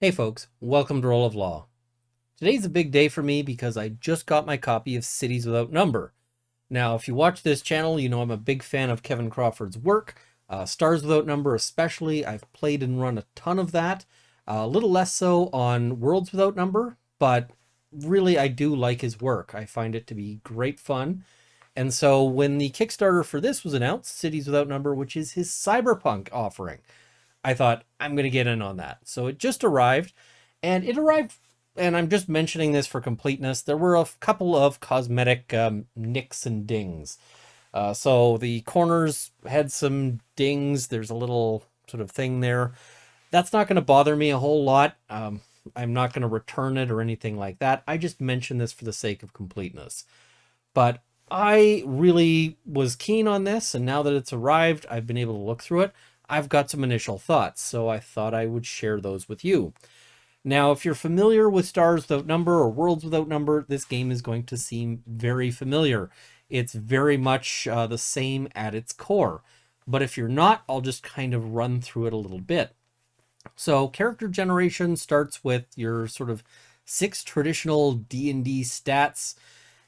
Hey folks, welcome to Roll of Law. Today's a big day for me because I just got my copy of Cities Without Number. Now, if you watch this channel, you know I'm a big fan of Kevin Crawford's work. Stars Without Number especially, I've played and run a ton of that. A little less so on Worlds Without Number, but really I do like his work. I find it to be great fun. And so when the Kickstarter for this was announced, Cities Without Number, which is his Cyberpunk offering, I thought I'm going to get in on that. So it just arrived, and I'm just mentioning this for completeness. There were a couple of cosmetic nicks and dings. So the corners had some dings. There's a little sort of thing there. That's not going to bother me a whole lot. I'm not going to return it or anything like that. I just mention this for the sake of completeness. But I really was keen on this, and now that it's arrived, I've been able to look through it. I've got some initial thoughts, so I thought I would share those with you. Now, if you're familiar with Stars Without Number or Worlds Without Number, this game is going to seem very familiar. It's very much the same at its core. But if you're not, I'll just kind of run through it a little bit. So character generation starts with your sort of 6 traditional D&D stats.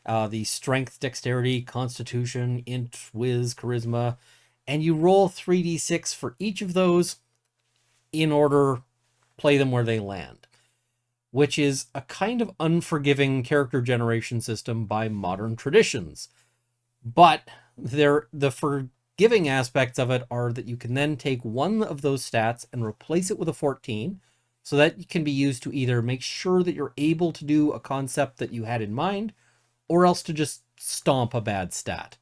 The strength, dexterity, constitution, int, whiz, charisma, and you roll 3d6 for each of those in order, play them where they land, which is a kind of unforgiving character generation system by modern traditions. But the forgiving aspects of it are that you can then take one of those stats and replace it with a 14, so that it can be used to either make sure that you're able to do a concept that you had in mind, or else to just stomp a bad stat.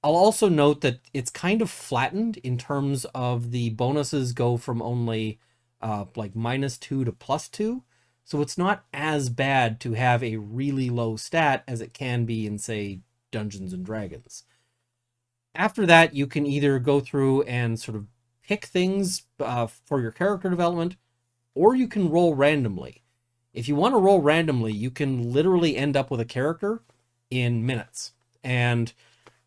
I'll also note that it's kind of flattened in terms of the bonuses go from only like -2 to +2. So it's not as bad to have a really low stat as it can be in, say, Dungeons and Dragons. After that, you can either go through and sort of pick things for your character development, or you can roll randomly. If you want to roll randomly, you can literally end up with a character in minutes. And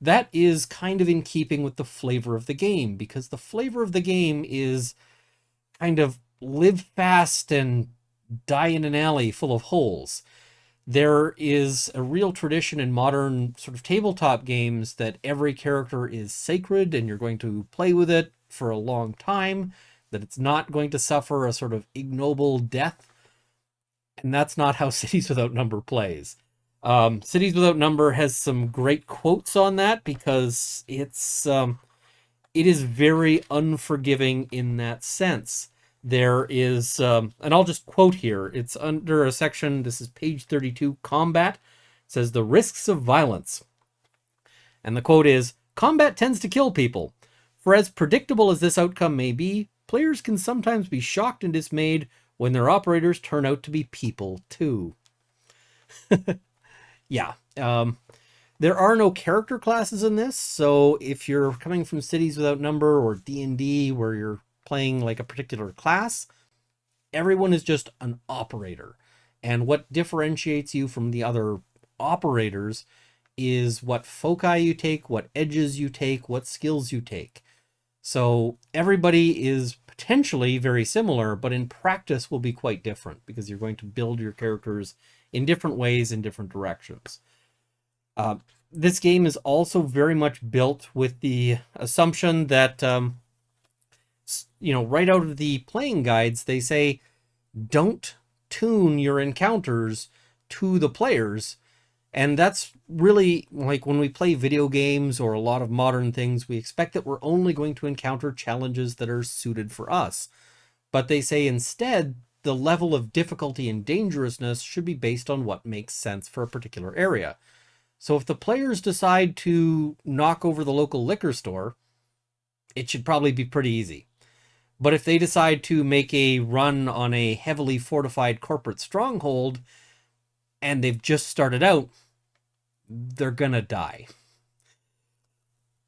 that is kind of in keeping with the flavor of the game, because the flavor of the game is kind of live fast and die in an alley full of holes. There is a real tradition in modern sort of tabletop games that every character is sacred and you're going to play with it for a long time, that it's not going to suffer a sort of ignoble death. And that's not how Cities Without Number plays. Cities Without Number has some great quotes on that, because it is very unforgiving in that sense. There is, and I'll just quote here, it's under a section, this is page 32, Combat. It says, "The risks of violence." And the quote is, "Combat tends to kill people. For as predictable as this outcome may be, players can sometimes be shocked and dismayed when their operators turn out to be people too." Yeah. There are no character classes in this, so if you're coming from Cities Without Number or D&D where you're playing like a particular class, everyone is just an operator. And what differentiates you from the other operators is what foci you take, what edges you take, what skills you take. So everybody is potentially very similar, but in practice will be quite different, because you're going to build your characters in different ways in different directions. This game is also very much built with the assumption that, right out of the playing guides, they say, don't tune your encounters to the players. And that's really like when we play video games or a lot of modern things, we expect that we're only going to encounter challenges that are suited for us. But they say instead, the level of difficulty and dangerousness should be based on what makes sense for a particular area. So if the players decide to knock over the local liquor store, it should probably be pretty easy. But if they decide to make a run on a heavily fortified corporate stronghold and they've just started out, they're gonna die.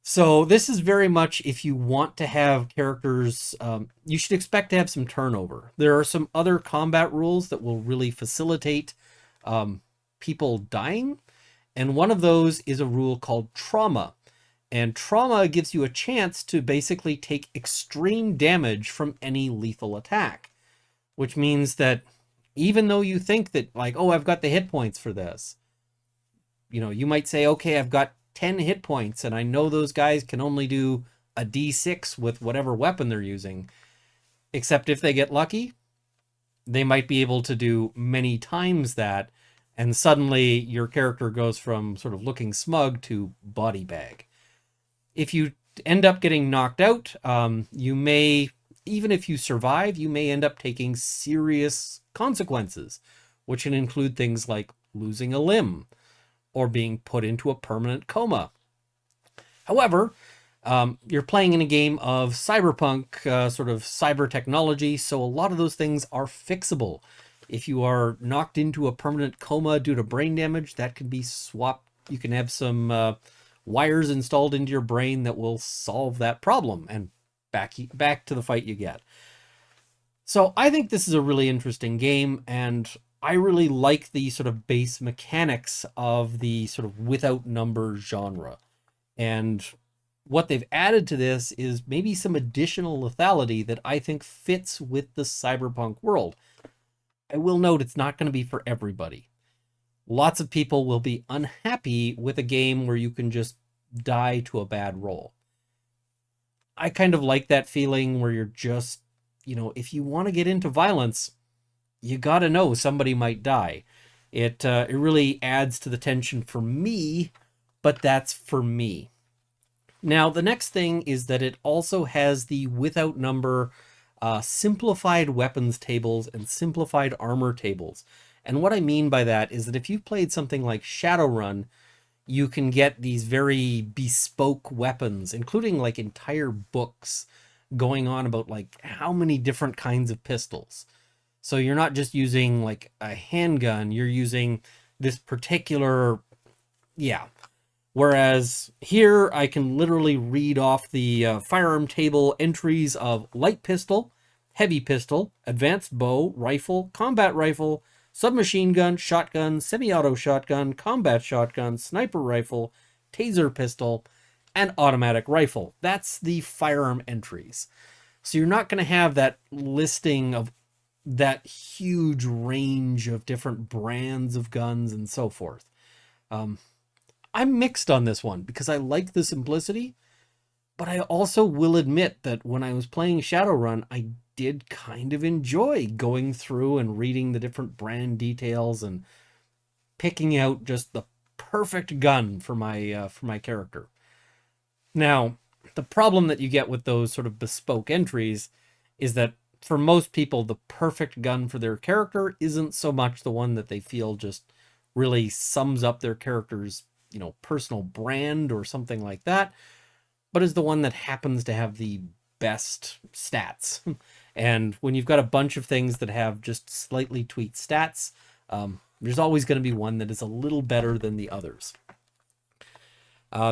So this is very much, if you want to have characters, you should expect to have some turnover. There are some other combat rules that will really facilitate people dying. And one of those is a rule called trauma. And trauma gives you a chance to basically take extreme damage from any lethal attack, which means that even though you think that, like, oh, I've got the hit points for this, you might say, okay, I've got 10 hit points and I know those guys can only do a d6 with whatever weapon they're using. Except if they get lucky, they might be able to do many times that, and suddenly your character goes from sort of looking smug to body bag. If you end up getting knocked out, you may, even if you survive, you may end up taking serious consequences, which can include things like losing a limb or being put into a permanent coma. However, you're playing in a game of cyberpunk, sort of cyber technology, so a lot of those things are fixable. If you are knocked into a permanent coma due to brain damage, that can be swapped. You can have some wires installed into your brain that will solve that problem, and back to the fight you get. So I think this is a really interesting game, and I really like the sort of base mechanics of the sort of without number genre. And what they've added to this is maybe some additional lethality that I think fits with the cyberpunk world. I will note it's not going to be for everybody. Lots of people will be unhappy with a game where you can just die to a bad roll. I kind of like that feeling where you're just, if you want to get into violence, you got to know somebody might die. It really adds to the tension for me, but that's for me. Now, the next thing is that it also has the without number simplified weapons tables and simplified armor tables. And what I mean by that is that if you've played something like Shadowrun, you can get these very bespoke weapons, including like entire books going on about like how many different kinds of pistols. So you're not just using like a handgun, you're using this particular, Whereas here I can literally read off the firearm table entries of light pistol, heavy pistol, advanced bow, rifle, combat rifle, submachine gun, shotgun, semi-auto shotgun, combat shotgun, sniper rifle, taser pistol, and automatic rifle. That's the firearm entries. So you're not going to have that listing of that huge range of different brands of guns and so forth. I'm mixed on this one because I like the simplicity, but I also will admit that when I was playing Shadowrun, I did kind of enjoy going through and reading the different brand details and picking out just the perfect gun for my character. Now, the problem that you get with those sort of bespoke entries is that for most people, the perfect gun for their character isn't so much the one that they feel just really sums up their character's personal brand or something like that, but is the one that happens to have the best stats. And when you've got a bunch of things that have just slightly tweaked stats, there's always going to be one that is a little better than the others.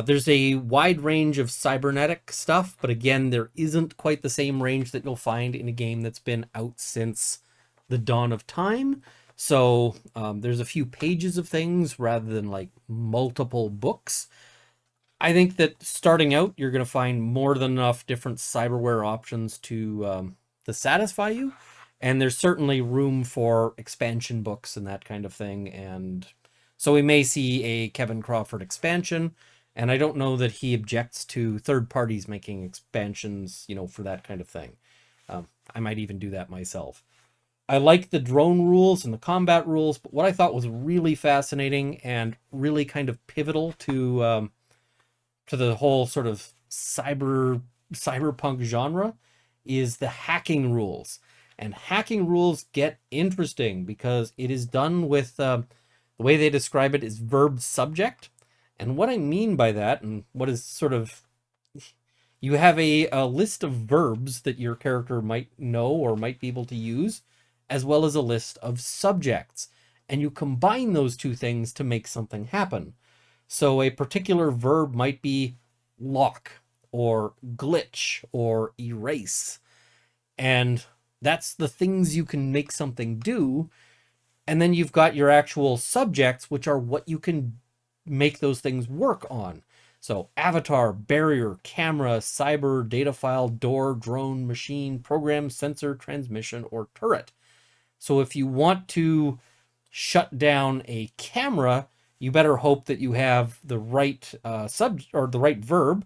There's a wide range of cybernetic stuff, but again, there isn't quite the same range that you'll find in a game that's been out since the dawn of time. So there's a few pages of things rather than like multiple books. I think that starting out, you're going to find more than enough different cyberware options to satisfy you. And there's certainly room for expansion books and that kind of thing. And so we may see a Kevin Crawford expansion. And I don't know that he objects to third parties making expansions, for that kind of thing. I might even do that myself. I like the drone rules and the combat rules, but what I thought was really fascinating and really kind of pivotal to the whole sort of cyberpunk genre is the hacking rules. And hacking rules get interesting because it is done with the way they describe it is verb subject. And what I mean by that, and what is sort of, you have a list of verbs that your character might know or might be able to use, as well as a list of subjects. And you combine those two things to make something happen. So a particular verb might be lock, or glitch, or erase. And that's the things you can make something do. And then you've got your actual subjects, which are what you can make those things work on. So avatar, barrier, camera, cyber, data file, door, drone, machine, program, sensor, transmission, or turret. So if you want to shut down a camera, you better hope that you have the right or the right verb,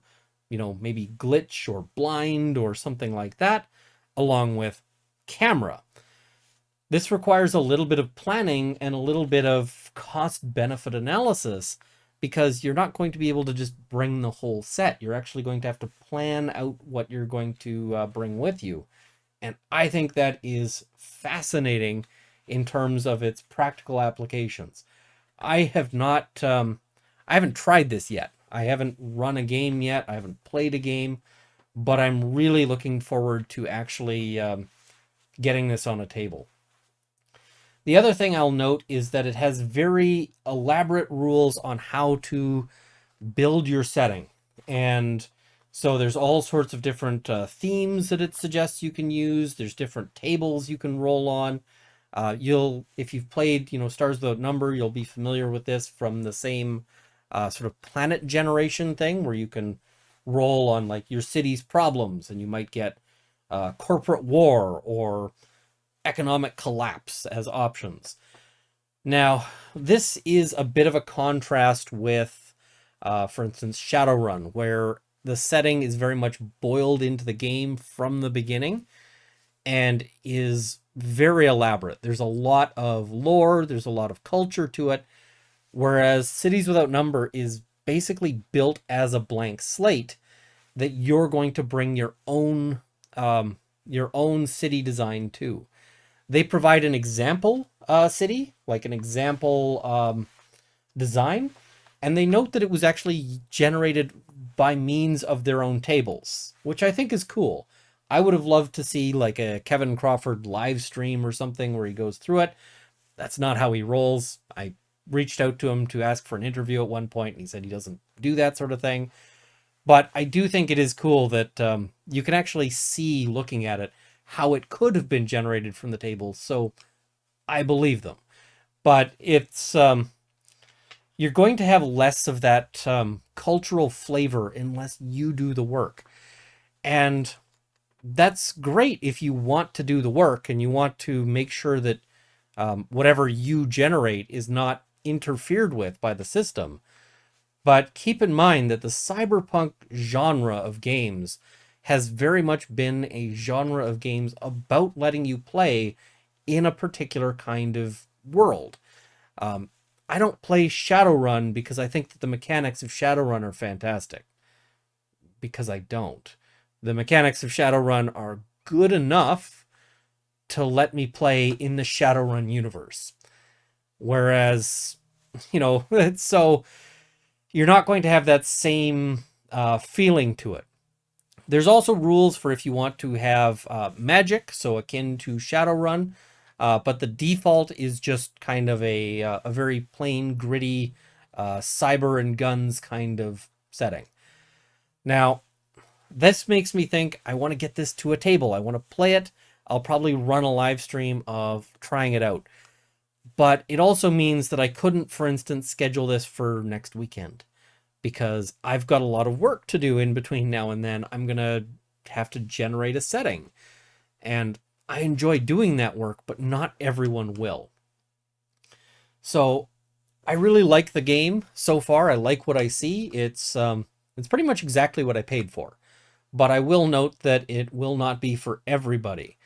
maybe glitch or blind or something like that, along with camera. This requires a little bit of planning and a little bit of cost-benefit analysis, because you're not going to be able to just bring the whole set. You're actually going to have to plan out what you're going to bring with you. And I think that is fascinating in terms of its practical applications. I haven't tried this yet. I haven't run a game yet. I haven't played a game, but I'm really looking forward to actually getting this on a table. The other thing I'll note is that it has very elaborate rules on how to build your setting. And so there's all sorts of different themes that it suggests you can use. There's different tables you can roll on. If you've played, Stars Without Number, you'll be familiar with this from the same sort of planet generation thing, where you can roll on like your city's problems, and you might get corporate war or economic collapse as options. Now, this is a bit of a contrast with, for instance, Shadowrun, where the setting is very much boiled into the game from the beginning and is very elaborate. There's a lot of lore, there's a lot of culture to it, whereas Cities Without Number is basically built as a blank slate that you're going to bring your own city design to. They provide an example city, like an example design, and they note that it was actually generated by means of their own tables, which I think is cool. I would have loved to see like a Kevin Crawford live stream or something where he goes through it. That's not how he rolls. I reached out to him to ask for an interview at one point, and he said he doesn't do that sort of thing. But I do think it is cool that you can actually see, looking at it, how it could have been generated from the tables. So I believe them. But it's you're going to have less of that cultural flavor unless you do the work. And that's great if you want to do the work and you want to make sure that whatever you generate is not interfered with by the system. But keep in mind that the cyberpunk genre of games has very much been a genre of games about letting you play in a particular kind of world. I don't play Shadowrun because I think that the mechanics of Shadowrun are fantastic. Because I don't. The mechanics of Shadowrun are good enough to let me play in the Shadowrun universe. Whereas, so you're not going to have that same feeling to it. There's also rules for if you want to have magic, so akin to Shadowrun, but the default is just kind of a very plain, gritty, cyber and guns kind of setting. Now, this makes me think I want to get this to a table. I want to play it. I'll probably run a live stream of trying it out. But it also means that I couldn't, for instance, schedule this for next weekend, because I've got a lot of work to do in between now and then. I'm going to have to generate a setting. And I enjoy doing that work, but not everyone will. So I really like the game so far. I like what I see. It's pretty much exactly what I paid for. But I will note that it will not be for everybody.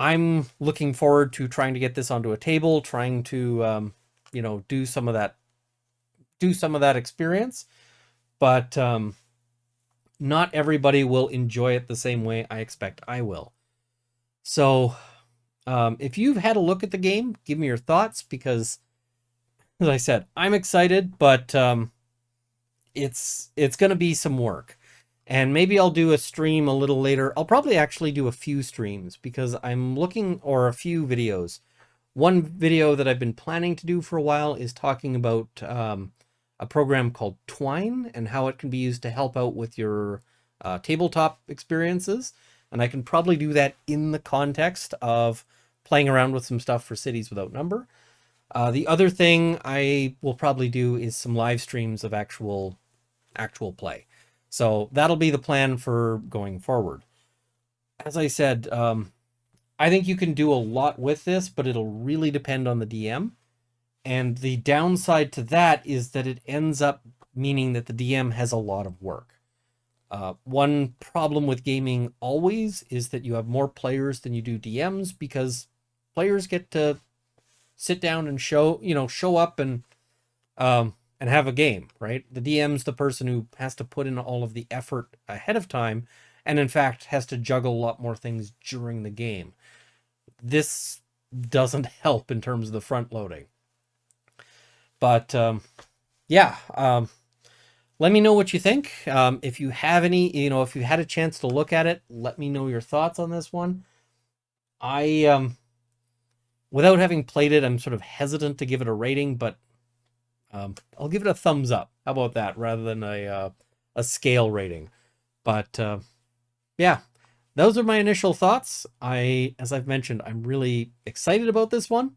I'm looking forward to trying to get this onto a table, trying to, do some of that experience, but not everybody will enjoy it the same way I expect I will. So if you've had a look at the game, give me your thoughts, because, as I said, I'm excited, but it's going to be some work. And maybe I'll do a stream a little later. I'll probably actually do a few streams, because I'm looking, or a few videos. One video that I've been planning to do for a while is talking about a program called Twine and how it can be used to help out with your tabletop experiences. And I can probably do that in the context of playing around with some stuff for Cities Without Number. The other thing I will probably do is some live streams of actual play. So that'll be the plan for going forward. As I said, I think you can do a lot with this, but it'll really depend on the DM. And the downside to that is that it ends up meaning that the DM has a lot of work. One problem with gaming always is that you have more players than you do DMs, because players get to sit down and show up and have a game, right? The DM's the person who has to put in all of the effort ahead of time, and in fact has to juggle a lot more things during the game. This doesn't help in terms of the front loading. But yeah, let me know what you think. If you have any, if you had a chance to look at it, let me know your thoughts on this one. I without having played it, I'm sort of hesitant to give it a rating, but I'll give it a thumbs up. How about that, rather than a scale rating? But yeah, those are my initial thoughts. As I've mentioned, I'm really excited about this one.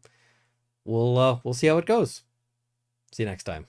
We'll see how it goes. See you next time.